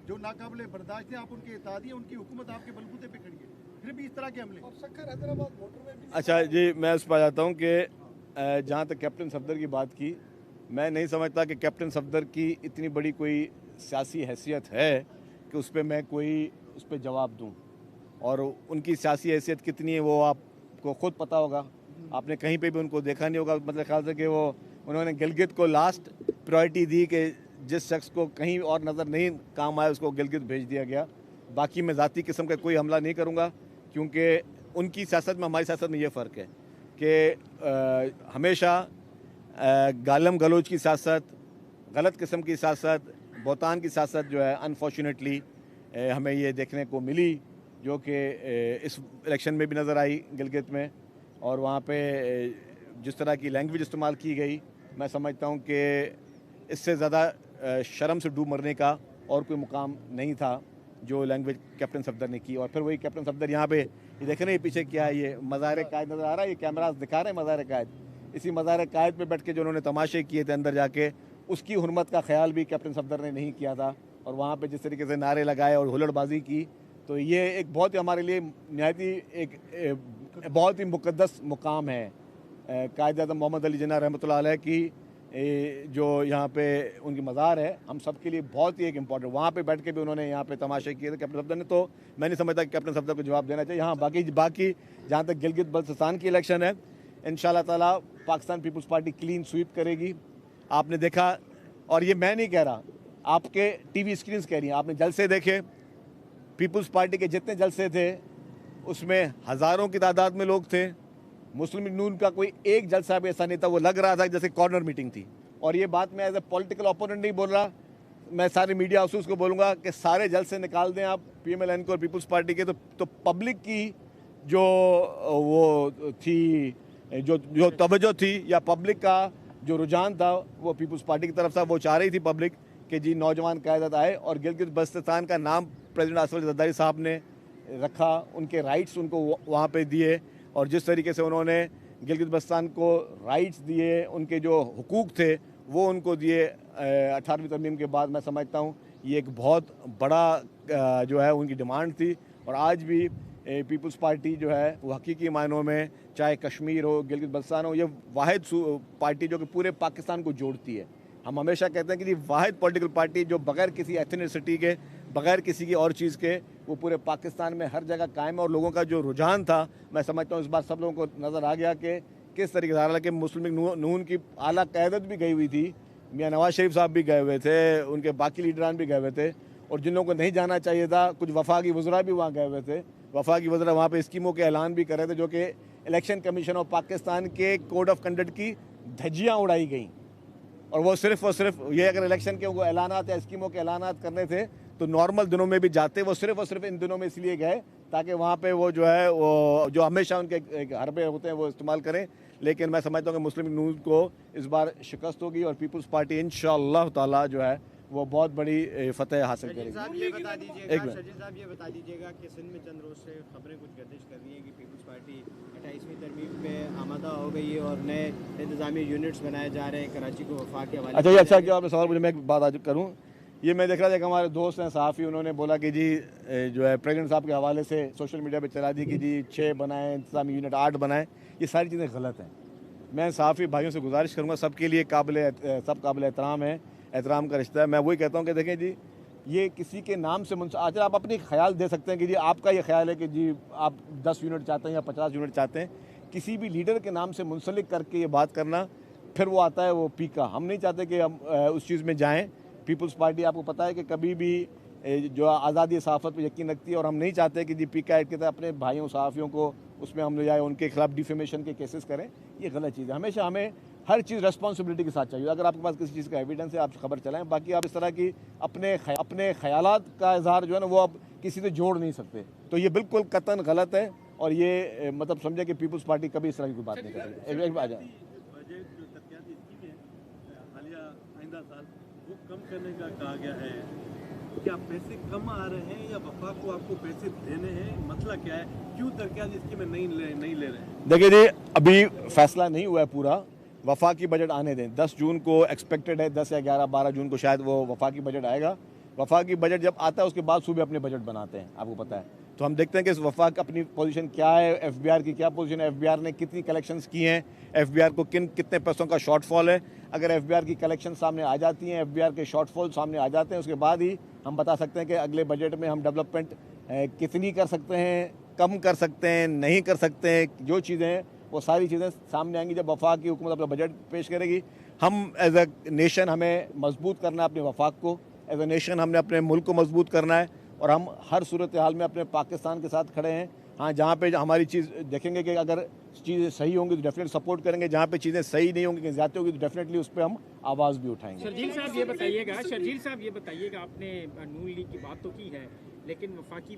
जो नाकाबिले बर्दाश्त है, आप उनके इत्तेहादी हैं, उनकी हुकूमत आपके बलबूते पे खड़ी है, फिर भी इस तरह के हमले। और सक्खर हैदराबाद मोटर में भी। अच्छा जी, मैं उस पर जाता हूँ कि जहाँ तक कैप्टन सफदर की बात की, मैं नहीं समझता कि कैप्टन सफदर की इतनी बड़ी कोई सियासी हैसियत है कि उस पर मैं कोई उस पर जवाब दूँ। और उनकी सियासी हैसियत कितनी है वो आपको ख़ुद पता होगा, आपने कहीं पे भी उनको देखा नहीं होगा। मतलब ख्याल से कि वो उन्होंने गिलगित को लास्ट प्रायोरिटी दी कि जिस शख्स को कहीं और नज़र नहीं काम आया उसको गिलगित भेज दिया गया। बाकी मैं ज़ाती किस्म का कोई हमला नहीं करूँगा, क्योंकि उनकी सियासत में हमारी सियासत में ये फ़र्क है कि हमेशा गालम गलोच की सियासत, गलत किस्म की सियासत, बोतान की सियासत जो है अनफॉर्चुनेटली हमें ये देखने को मिली, जो कि इस इलेक्शन में भी नज़र आई गिलगित में। और वहाँ पे जिस तरह की लैंग्वेज इस्तेमाल की गई, मैं समझता हूँ कि इससे ज़्यादा शर्म से डूब मरने का और कोई मुकाम नहीं था जो लैंग्वेज कैप्टन सफदर ने की। और फिर वही कैप्टन सफदर यहाँ पे ये देख रहे हैं पीछे क्या है, ये मज़ार कायद नज़र आ रहा है, ये कैमरास दिखा रहे हैं मज़ार कायद। इसी मज़ार कायद पे बैठ के जो उन्होंने तमाशे किए थे अंदर जाके, उसकी हुर्मत का ख्याल भी कैप्टन सफदर ने नहीं किया था। और वहाँ पे जिस तरीके से नारे लगाए और हुल्लड़बाजी की, तो ये एक बहुत ही हमारे लिए नहायत ही एक बहुत ही मुक़द्दस मुकाम है। कायद-ए-आज़म मोहम्मद अली जिन्ना रहमतुल्लाह अलैह की जो यहाँ पे उनकी मज़ार है, हम सब के लिए बहुत ही एक इम्पॉर्टेंट। वहाँ पे बैठ के भी उन्होंने यहाँ पे तमाशे किए थे कैप्टन सफदर ने, तो मैं नहीं समझता कि कैप्टन सफदर को जवाब देना चाहिए। हाँ, बाकी जहाँ तक गिलगित बल्तिस्तान की इलेक्शन है, इंशाल्लाह ताला पाकिस्तान पीपल्स पार्टी क्लीन स्वीप करेगी। आपने देखा, और ये मैं नहीं कह रहा, आपके टीवी स्क्रीन्स कह रही हैं, आपने जलसे देखे, पीपल्स पार्टी के जितने जलसे थे उसमें हज़ारों की तादाद में लोग थे। मुस्लिम लीग नून का कोई एक जलसा भी ऐसा नहीं था, वो लग रहा था जैसे कॉर्नर मीटिंग थी। और ये बात मैं एज ए पॉलिटिकल ओपोनेंट नहीं बोल रहा, मैं सारे मीडिया हाउसेस को बोलूँगा कि सारे जलसे निकाल दें आप PMLN को और पीपल्स पार्टी के, तो पब्लिक की जो वो थी, जो तवज्जो थी या पब्लिक का जो रुझान था वो पीपल्स पार्टी की तरफ था। वो चाह रही थी पब्लिक कि जी नौजवान क़यादत आए, और गिलगित बल्तिस्तान का नाम प्रेसिडेंट आसिफ अली ज़रदारी साहब ने रखा, उनके राइट्स उनको वहाँ पे दिए। और जिस तरीके से उन्होंने गिलगित बल्तिस्तान को राइट्स दिए, उनके जो हुकूक थे वो उनको दिए 18वीं तरमीम के बाद, मैं समझता हूँ ये एक बहुत बड़ा जो है उनकी डिमांड थी। और आज भी पीपल्स पार्टी जो है वो हकीकी मायनों में, चाहे कश्मीर हो, गिलगित बल्तिस्तान हो, ये वाहिद पार्टी जो कि पूरे पाकिस्तान को जोड़ती है। हम हमेशा कहते हैं कि ये वाहिद पॉलिटिकल पार्टी जो बग़ैर किसी एथनिसिटी के, बग़ैर किसी की और चीज़ के, वो पूरे पाकिस्तान में हर जगह कायम है। और लोगों का जो रुझान था, मैं समझता हूँ इस बार सब लोगों को नज़र आ गया कि किस तरीके से, हालांकि मुस्लिम लीग नून की आला क़यादत भी गई हुई थी, मियाँ नवाज शरीफ साहब भी गए हुए थे, उनके बाकी लीडरान भी गए हुए थे, और जिन लोगों को नहीं जाना चाहिए था, कुछ वफाकी वज़रा भी वहाँ गए हुए थे। वफाकी वज़रा वहाँ पर स्कीमों के ऐलान भी कर रहे थे, जो कि इलेक्शन कमीशन ऑफ पाकिस्तान के कोड ऑफ कंडक्ट की धज्जियाँ उड़ाई गई। और वो सिर्फ ये, अगर इलेक्शन के वो ऐलानात या स्कीमों के ऐलानात करने थे तो नॉर्मल दिनों में भी जाते, वो सिर्फ और सिर्फ इन दिनों में इसलिए गए ताकि वहाँ पे वो जो है वो जो हमेशा उनके हरबे होते हैं वो इस्तेमाल करें। लेकिन मैं समझता हूँ कि मुस्लिम लीग नून को इस बार शिकस्त होगी और पीपल्स पार्टी इंशाअल्लाह ताला जो है वो बहुत बड़ी फतेह हासिल करेगी। शजील साहब ये बता दीजिएगा कि सिंध में चंद रोज से खबरें कुछ गर्दिश कर रही हैं कि पीपल्स पार्टी 28वीं तरमीम पे आमादा हो गई है और नए इंतजामी यूनिट्स बनाए जा रहे हैं कराची को वफाक के हवाले। अच्छा ये अच्छा क्या आपने सवाल मुझे, मैं एक बात आज करूँ, ये मैं देख रहा था कि हमारे दोस्त हैं सहाफ़ी, उन्होंने बोला कि जी जो है प्रेसिडेंट साहब के हवाले से सोशल मीडिया पे चला दी कि जी 6 बनाएं, इंतजामी यूनिट 8 बनाएं। ये सारी चीज़ें गलत हैं। मैं सहाफ़ी भाइयों से गुजारिश करूँगा, सबके लिए सब काबिल एहतराम है, एहतराम का रिश्ता है। मैं वही कहता हूँ कि देखें जी, ये किसी के नाम से अच्छा आप अपनी ख्याल दे सकते हैं कि जी आपका ये ख्याल है कि जी आप 10 यूनिट चाहते हैं या 50 यूनिट चाहते हैं, किसी भी लीडर के नाम से मुंसलिक करके ये बात करना, फिर वो आता है वो पीका। हम नहीं चाहते कि हम उस चीज़ में जाएँ। पीपल्स पार्टी आपको पता है कि कभी भी जो आज़ादी सहाफ़त पर यकीन रखती है, और हम नहीं चाहते कि जी पीका ऐड के तरह अपने भाइयों सहाफ़ियों को उसमें हम ले जाए, उनके खिलाफ डिफेमेशन के केसेस करें। ये गलत चीज़ है। हमेशा हमें हर चीज़ रेस्पॉन्सिबिलिटी के साथ चाहिए। अगर आपके पास किसी चीज़ का एविडेंस है आप खबर चलाएं, बाकी आप इस तरह की अपने ख्यालात का इजहार जो है ना वो आप किसी से जोड़ नहीं सकते। तो ये बिल्कुल कतन गलत है, और ये मतलब समझे कि पीपल्स पार्टी कभी इस तरह की कोई बात नहीं करेगी। वो कम करने का कहा गया है, क्या पैसे कम आ रहे हैं या वफाक को आपको पैसे देने हैं, मसला क्या है, क्यों तरक्यात इसकी में नहीं ले रहे हैं? देखिए जी, अभी फैसला नहीं हुआ है पूरा, वफाकी बजट आने दें। 10 जून को एक्सपेक्टेड है, 10 या 11 12 जून को शायद वो वफाकी बजट आएगा। वफाकी बजट जब आता है उसके बाद सूबे अपने बजट बनाते हैं, आपको पता है। तो हम देखते हैं कि इस वफाक अपनी पोजीशन क्या है, एफबीआर की क्या पोजीशन है, एफबीआर ने कितनी कलेक्शंस की हैं, एफबीआर को कितने पैसों का शॉर्टफॉल है। अगर एफबीआर की कलेक्शन सामने आ जाती हैं, एफबीआर के शॉर्टफॉल सामने आ जाते हैं, उसके बाद ही हम बता सकते हैं कि अगले बजट में हम डेवलपमेंट कितनी कर सकते हैं, कम कर सकते हैं, नहीं कर सकते हैं। जो चीज़ें हैं वो सारी चीज़ें सामने आएंगी जब वफाक की हुकूमत अपना बजट पेश करेगी। हम एज अ नेशन हमें मजबूत करना है अपने वफाक को, एज अ नेशन हमने अपने मुल्क को मजबूत करना है और हम हर सूरत हाल में अपने पाकिस्तान के साथ खड़े हैं। हाँ, जहाँ पे हमारी चीज़ देखेंगे कि अगर चीज़ें सही होंगी तो डेफिनेट सपोर्ट करेंगे, जहाँ पे चीज़ें सही नहीं होंगी, ज़्यादा होगी तो डेफिनेटली उस पर हम आवाज़ भी उठाएंगे। शर्जील साहब ये बताइएगा, आपने नून लीग की बात तो की है, लेकिन वफाकी